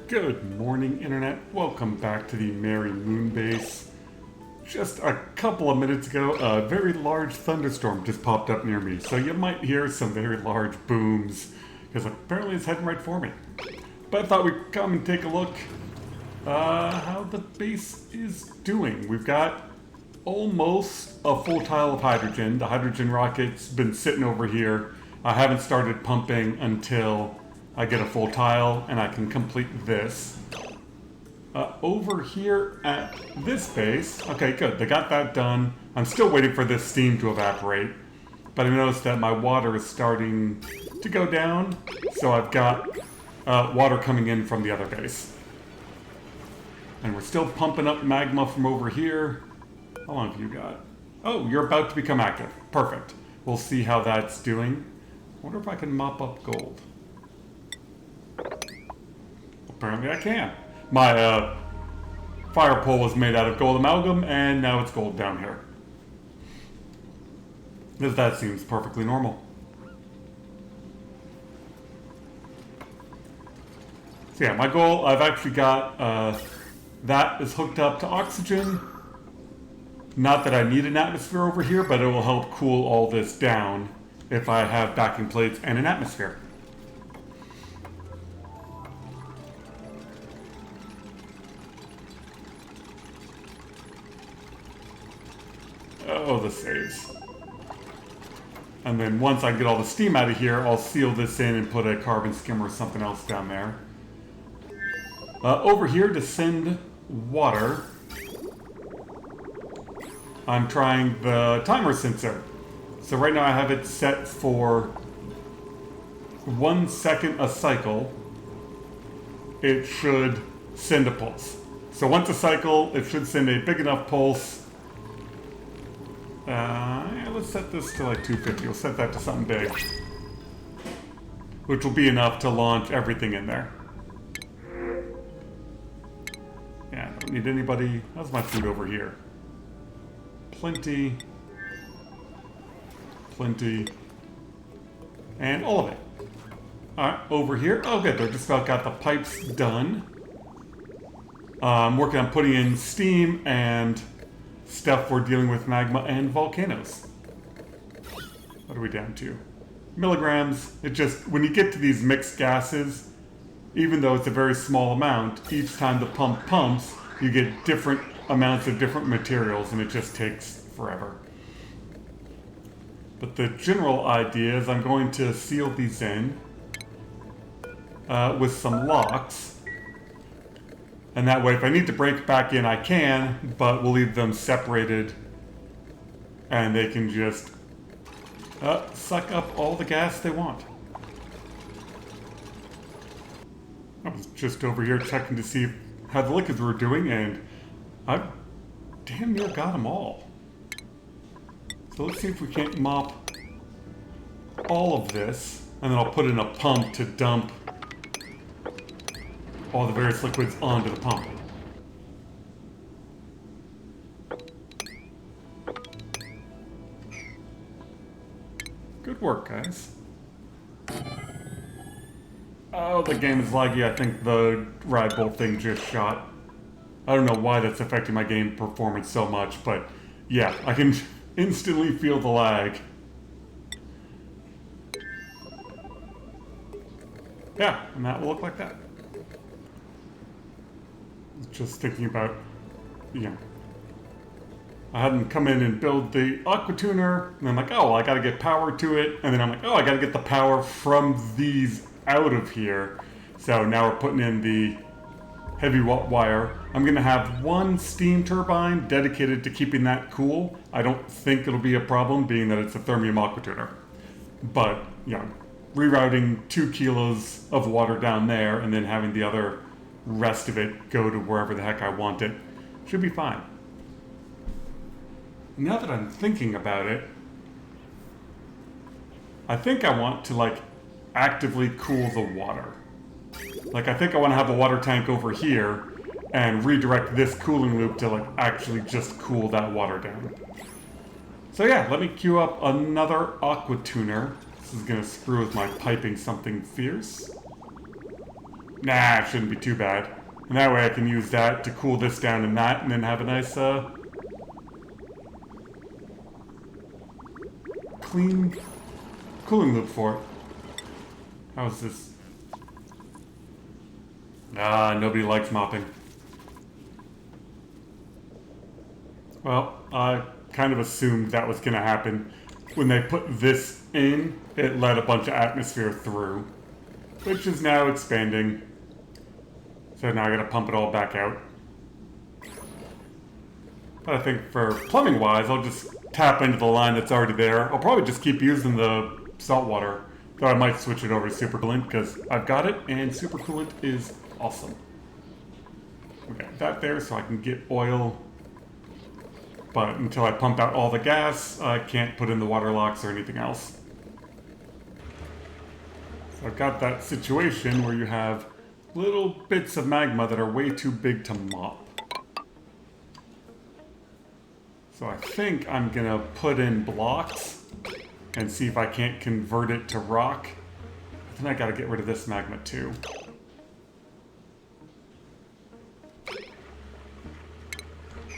Good morning, Internet. Welcome back to the merry Moonbase. Just a couple of minutes ago, a very large thunderstorm just popped up near me, so you might hear some very large booms, because apparently it's heading right for me. But I thought we'd come and take a look how the base is doing. We've got almost a full tile of hydrogen. The hydrogen rocket's been sitting over here. I haven't started pumping until I get a full tile and I can complete this. Over here at this base, okay, good, they got that done. I'm still waiting for this steam to evaporate, but I noticed that my water is starting to go down, so I've got water coming in from the other base. And we're still pumping up magma from over here. How long have you got? Oh, you're about to become active. Perfect. We'll see how that's doing. I wonder if I can mop up gold. Apparently I can. My fire pole was made out of gold amalgam, and now it's gold down here. That seems perfectly normal. So yeah, my goal, I've actually got, that is hooked up to oxygen. Not that I need an atmosphere over here, but it will help cool all this down if I have backing plates and an atmosphere. Oh, the saves. And then once I get all the steam out of here, I'll seal this in and put a carbon skimmer or something else down there. Over here to send water, I'm trying the timer sensor. So right now I have it set for 1 second a cycle. It should send a pulse. So once a cycle, it should send a big enough pulse. Yeah, let's set this to like 250. We'll set that to something big, which will be enough to launch everything in there. Yeah, I don't need anybody. How's my food over here? Plenty. Plenty. And all of it. Alright, over here. Oh good, they're just about got the pipes done. I'm working on putting in steam and stuff for dealing with magma and volcanoes. What are we down to? Milligrams. It just, when you get to these mixed gases, even though it's a very small amount, each time the pump pumps, you get different amounts of different materials, and it just takes forever. But the general idea is I'm going to seal these in with some locks. And that way, if I need to break back in, I can, but we'll leave them separated, and they can just suck up all the gas they want. I was just over here checking to see how the liquids were doing, and I've damn near got them all. So let's see if we can't mop all of this, and then I'll put in a pump to dump all the various liquids onto the pump. Good work, guys. Oh, the game is laggy. I think the ride bolt thing just shot. I don't know why that's affecting my game performance so much, but yeah, I can instantly feel the lag. Yeah, and that will look like that. Just thinking about, I had them come in and build the aqua tuner, and I'm like, oh, well, I gotta get power to it, and then I'm like, oh, I gotta get the power from these out of here. So now we're putting in the heavy wire. I'm gonna have one steam turbine dedicated to keeping that cool. I don't think it'll be a problem, being that it's a thermium aqua tuner. But, rerouting 2 kilos of water down there, and then having the other rest of it go to wherever the heck I want it should be fine. Now that I'm thinking about it, I think I want to actively cool the water. I think I want to have a water tank over here and redirect this cooling loop to actually just cool that water down. So yeah, let me queue up another aqua tuner. This is gonna screw with my piping something fierce. Nah, it shouldn't be too bad. And that way I can use that to cool this down and that, and then have a nice, clean cooling loop for it. How's this? Ah, nobody likes mopping. Well, I kind of assumed that was going to happen. When they put this in, it let a bunch of atmosphere through, which is now expanding. So now I gotta pump it all back out. But I think for plumbing wise, I'll just tap into the line that's already there. I'll probably just keep using the salt water, though I might switch it over to supercoolant because I've got it and supercoolant is awesome. We got that there so I can get oil. But until I pump out all the gas, I can't put in the water locks or anything else. So I've got that situation where you have little bits of magma that are way too big to mop. So I think I'm gonna put in blocks and see if I can't convert it to rock. But then I gotta get rid of this magma too.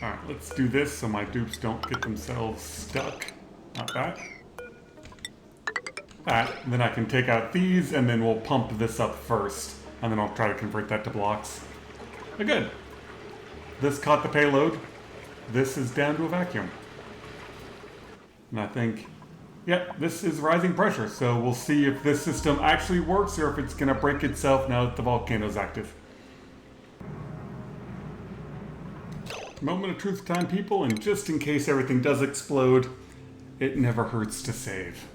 Alright, let's do this so my dupes don't get themselves stuck. Not that. That, and then I can take out these and then we'll pump this up first. And then I'll try to convert that to blocks. But good. This caught the payload. This is down to a vacuum. And I think, yeah, this is rising pressure. So we'll see if this system actually works or if it's going to break itself now that the volcano's active. Moment of truth time, people, and just in case everything does explode, it never hurts to save.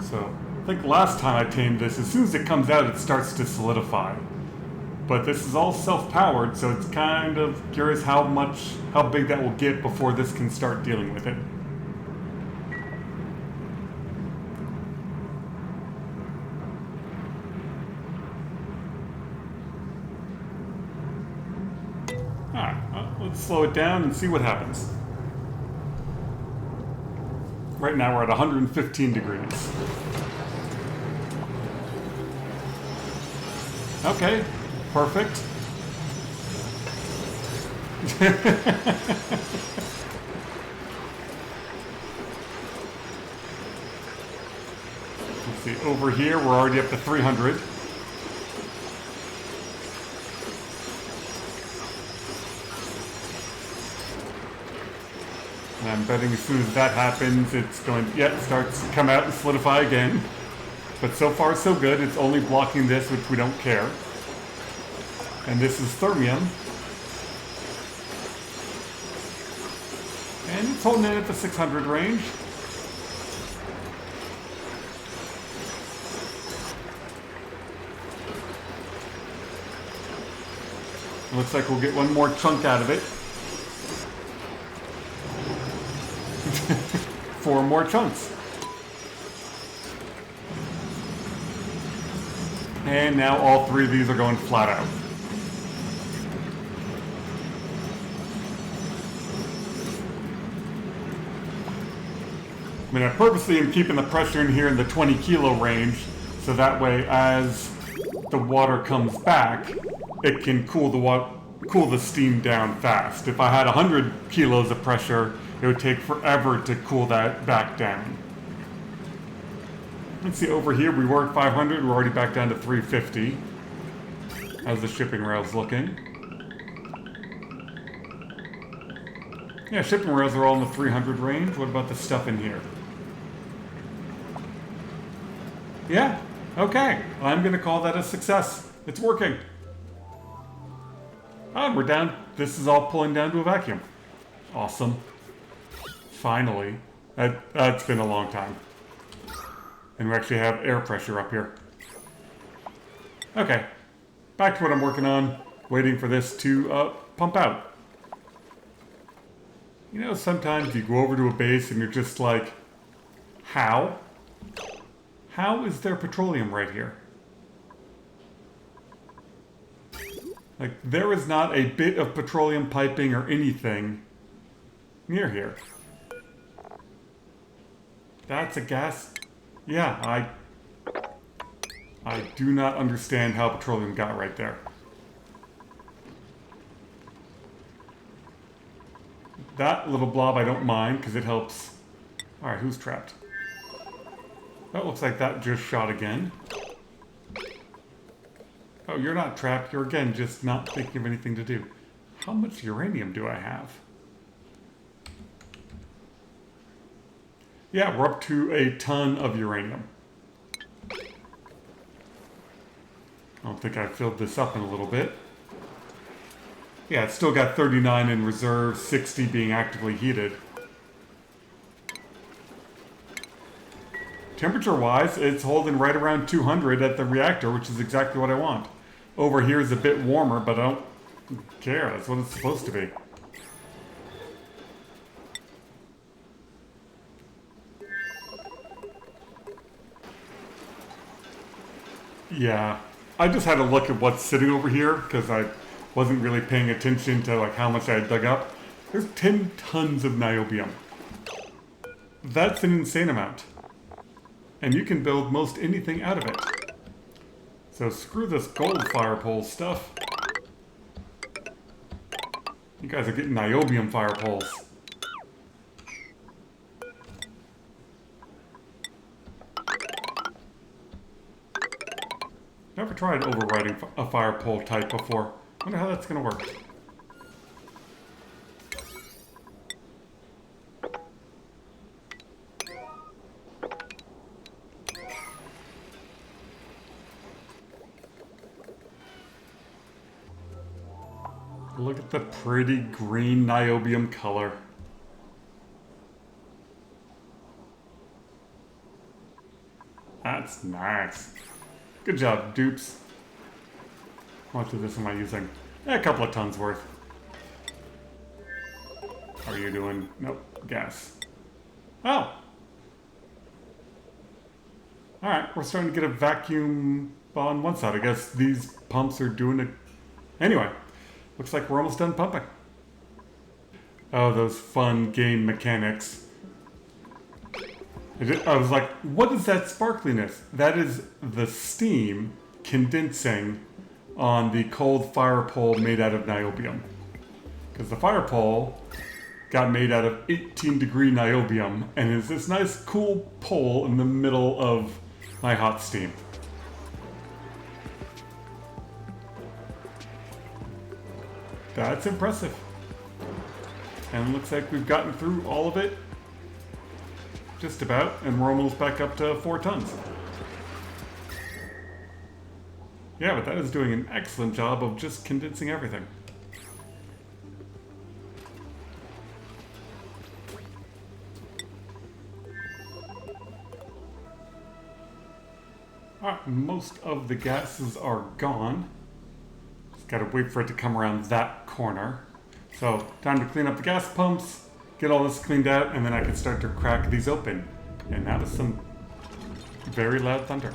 So, I think last time I tamed this, as soon as it comes out, it starts to solidify. But this is all self-powered, so it's kind of curious how big that will get before this can start dealing with it. Alright, well, let's slow it down and see what happens. Right now we're at 115 degrees. Okay, perfect. Let's see, over here we're already up to 300. And I'm betting as soon as that happens, it's going to, yeah, it starts to come out and solidify again. But so far so good, it's only blocking this, which we don't care. And this is thermium. And it's holding it at the 600 range. It looks like we'll get one more chunk out of it. 4 more chunks. And now all 3 of these are going flat out. I mean, I purposely am keeping the pressure in here in the 20 kilo range, so that way as the water comes back, it can cool the steam down fast. If I had 100 kilos of pressure, it would take forever to cool that back down. Let's see, over here we were at 500, we're already back down to 350. How's the shipping rails looking? Yeah, shipping rails are all in the 300 range. What about the stuff in here? Yeah, okay. I'm gonna call that a success. It's working. Ah, we're down. This is all pulling down to a vacuum. Awesome. Finally. That's been a long time. And we actually have air pressure up here. Okay. Back to what I'm working on. Waiting for this to pump out. You know, sometimes you go over to a base and you're just like, how? How is there petroleum right here? Like, there is not a bit of petroleum piping or anything near here. That's a gas. Yeah, I do not understand how petroleum got right there. That little blob I don't mind because it helps. Alright, who's trapped? That looks like that just shot again. Oh, you're not trapped. You're again just not thinking of anything to do. How much uranium do I have? Yeah, we're up to a ton of uranium. I don't think I filled this up in a little bit. Yeah, it's still got 39 in reserve, 60 being actively heated. Temperature-wise, it's holding right around 200 at the reactor, which is exactly what I want. Over here is a bit warmer, but I don't care. That's what it's supposed to be. Yeah, I just had to look at what's sitting over here because I wasn't really paying attention to like how much I had dug up. There's 10 tons of niobium. That's an insane amount. And you can build most anything out of it. So screw this gold fire pole stuff. You guys are getting niobium fire poles. Never tried overriding a fire pole type before. Wonder how that's gonna work. Look at the pretty green niobium color. That's nice. Good job, dupes. How much of this am I using? A couple of tons worth. How are you doing? Nope, gas. Oh! Alright, we're starting to get a vacuum on one side. I guess these pumps are doing it. Anyway, looks like we're almost done pumping. Oh, those fun game mechanics. I was like, what is that sparkliness? That is the steam condensing on the cold fire pole made out of niobium. Because the fire pole got made out of 18-degree niobium and is this nice cool pole in the middle of my hot steam. That's impressive. And it looks like we've gotten through all of it. Just about, and we're almost back up to 4 tons. Yeah, but that is doing an excellent job of just condensing everything. Alright, most of the gases are gone. Just gotta wait for it to come around that corner. So, time to clean up the gas pumps, get all this cleaned out, and then I can start to crack these open. And that was some very loud thunder.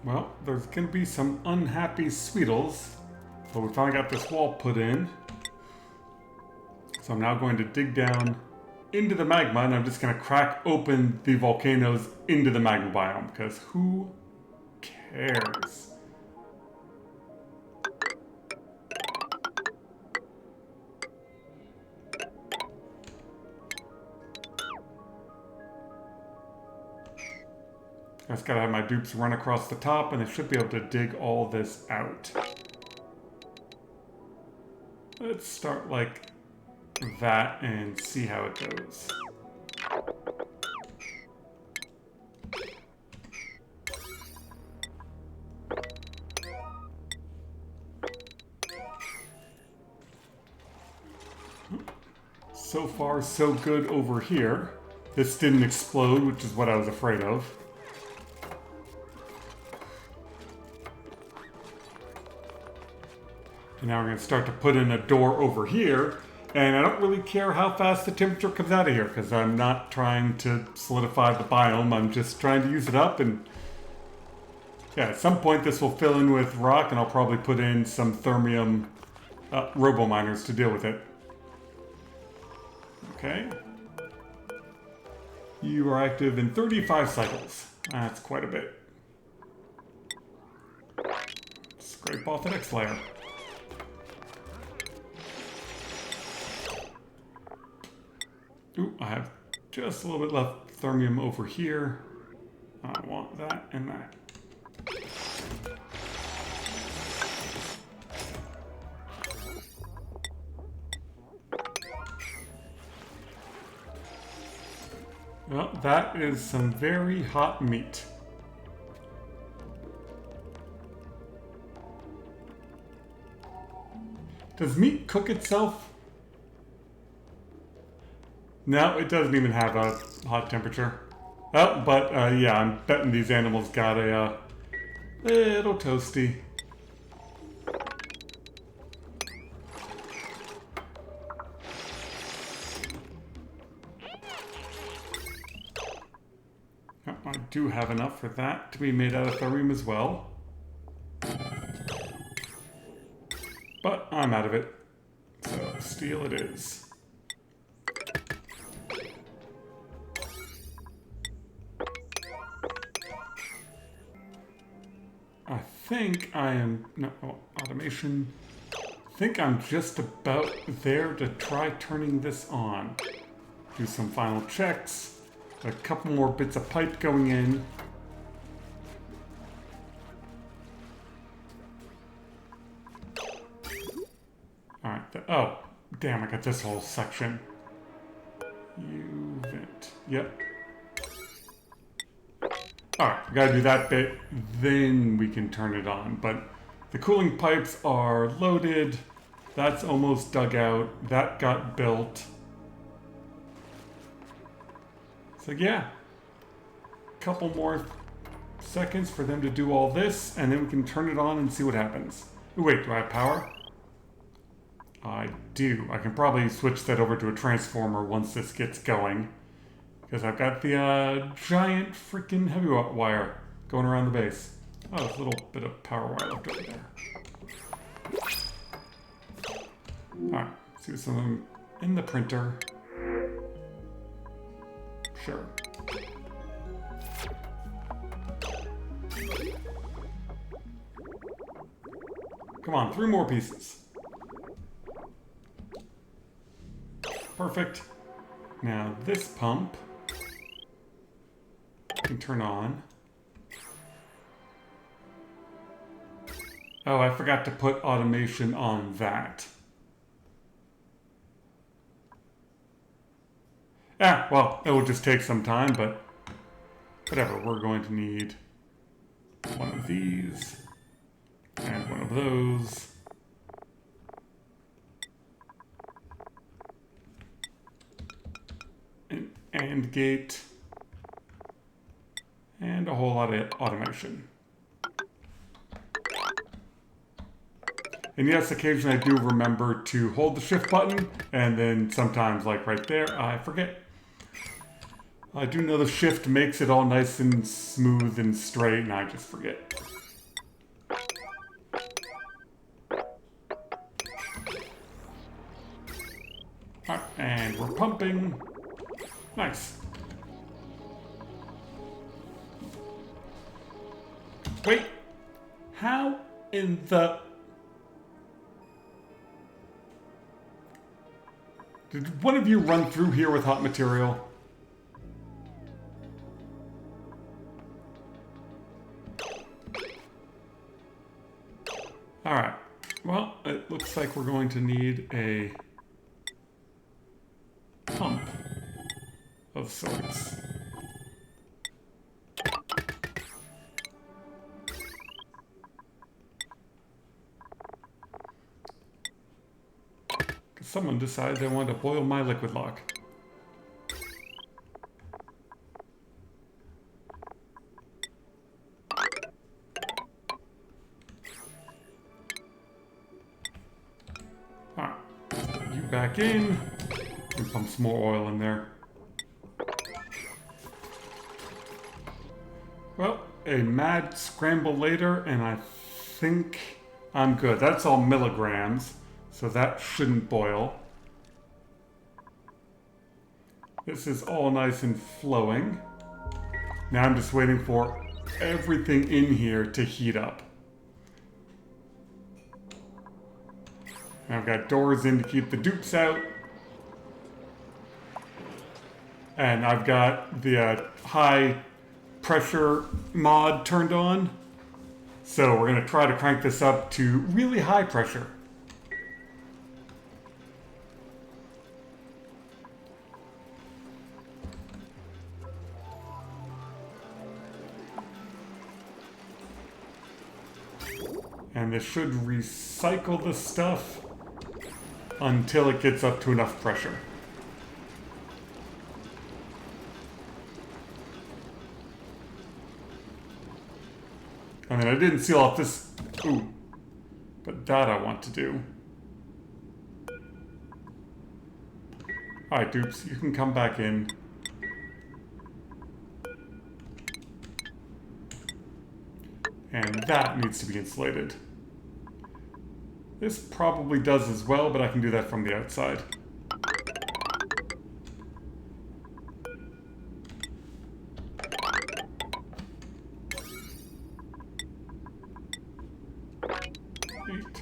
Well, there's gonna be some unhappy Sweetles, but we finally got this wall put in. So I'm now going to dig down into the magma, and I'm just gonna crack open the volcanoes into the magma biome, because who cares? I just gotta have my dupes run across the top and I should be able to dig all this out. Let's start like that and see how it goes. So far, so good over here. This didn't explode, which is what I was afraid of. And now we're going to start to put in a door over here. And I don't really care how fast the temperature comes out of here, because I'm not trying to solidify the biome. I'm just trying to use it up. And yeah, at some point this will fill in with rock, and I'll probably put in some thermium robo-miners to deal with it. Okay. You are active in 35 cycles. That's quite a bit. Scrape off the next layer. Ooh, I have just a little bit left thermium over here. I want that and that. Well, that is some very hot meat. Does meat cook itself? No, it doesn't even have a hot temperature. Oh, but yeah, I'm betting these animals got a little toasty. Oh, I do have enough for that to be made out of thorium as well. But I'm out of it. So steel it is. I think I am, no, automation. I think I'm just about there to try turning this on. Do some final checks. A couple more bits of pipe going in. Alright, oh, damn, I got this whole section. Vent, yep. Alright, we gotta do that bit, then we can turn it on. But the cooling pipes are loaded. That's almost dug out. That got built. So yeah, a couple more seconds for them to do all this, and then we can turn it on and see what happens. Ooh, wait, do I have power? I do. I can probably switch that over to a transformer once this gets going. Because I've got the giant freaking heavy wire going around the base. Oh, there's a little bit of power wire left over there. Alright, see what's in the printer. Sure. Come on, 3 more pieces. Perfect. Now this pump can turn on. Oh, I forgot to put automation on that. Ah, well, it will just take some time, but whatever. We're going to need one of these and one of those. An AND gate and a whole lot of automation. And yes, occasionally I do remember to hold the shift button, and then sometimes, like right there, I forget. I do know the shift makes it all nice and smooth and straight, and I just forget. Alright, and we're pumping. Nice. Wait, how in the... Did one of you run through here with hot material? Alright, well, it looks like we're going to need a pump of sorts. Someone decided they wanted to boil my liquid lock. Alright, you back in. And pump some more oil in there. Well, a mad scramble later, and I think I'm good. That's all milligrams, so that shouldn't boil. This is all nice and flowing. Now I'm just waiting for everything in here to heat up. I've got doors in to keep the dupes out. And I've got the high pressure mod turned on. So we're going to try to crank this up to really high pressure. And this should recycle the stuff until it gets up to enough pressure. And then I didn't seal off this, ooh, but that I want to do. Alright, dupes, you can come back in. And that needs to be insulated. This probably does as well, but I can do that from the outside. Eight,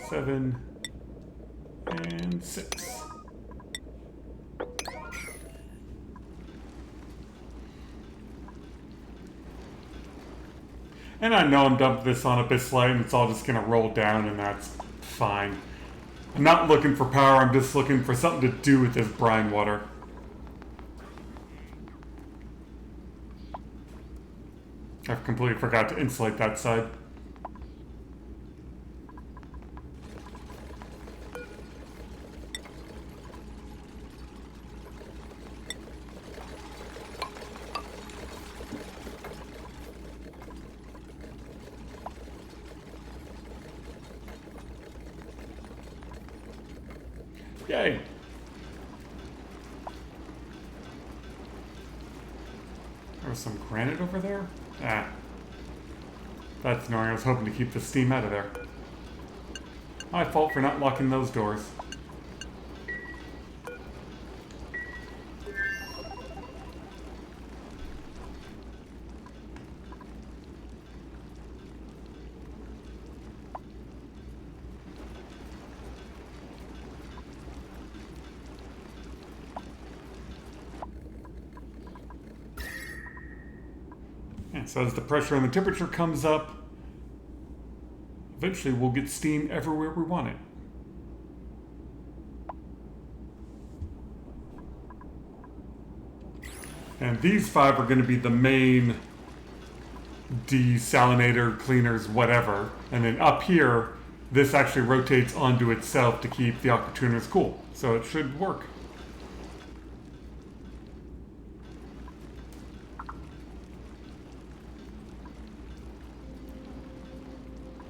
7, and 6. And I know I'm dumping this on a Bislite and it's all just going to roll down and that's fine. I'm not looking for power, I'm just looking for something to do with this brine water. I've completely forgot to insulate that side. Yay! There was some granite over there? Ah. That's annoying. I was hoping to keep the steam out of there. My fault for not locking those doors. And so as the pressure and the temperature comes up, eventually we'll get steam everywhere we want it. And these 5 are going to be the main desalinator, cleaners, whatever. And then up here, this actually rotates onto itself to keep the aqua tuners cool. So it should work.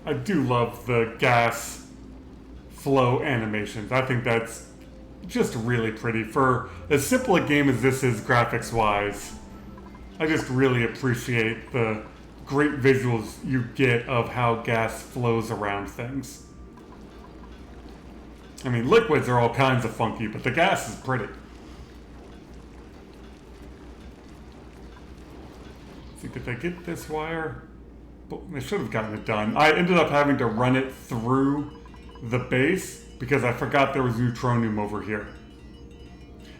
I do love the gas flow animations. I think that's just really pretty. For as simple a game as this is graphics-wise, I just really appreciate the great visuals you get of how gas flows around things. I mean, liquids are all kinds of funky, but the gas is pretty. See, did I get this wire? I should have gotten it done. I ended up having to run it through the base because I forgot there was neutronium over here.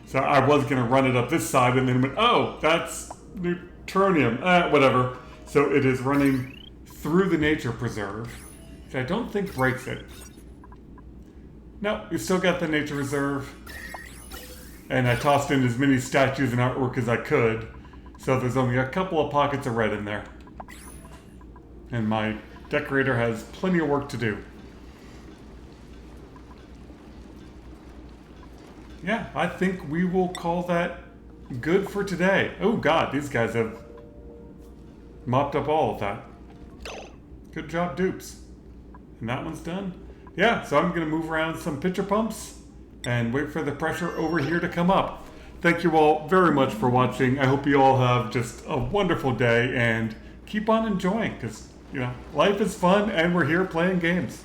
So I was going to run it up this side and then went, oh, that's neutronium. Whatever. So it is running through the nature preserve, which I don't think breaks it. No, you still got the nature reserve. And I tossed in as many statues and artwork as I could. So there's only a couple of pockets of red in there. And my decorator has plenty of work to do. Yeah, I think we will call that good for today. Oh god, these guys have mopped up all of that. Good job, dupes. And that one's done. Yeah, so I'm going to move around some pitcher pumps and wait for the pressure over here to come up. Thank you all very much for watching. I hope you all have just a wonderful day and keep on enjoying because, you know, life is fun and we're here playing games.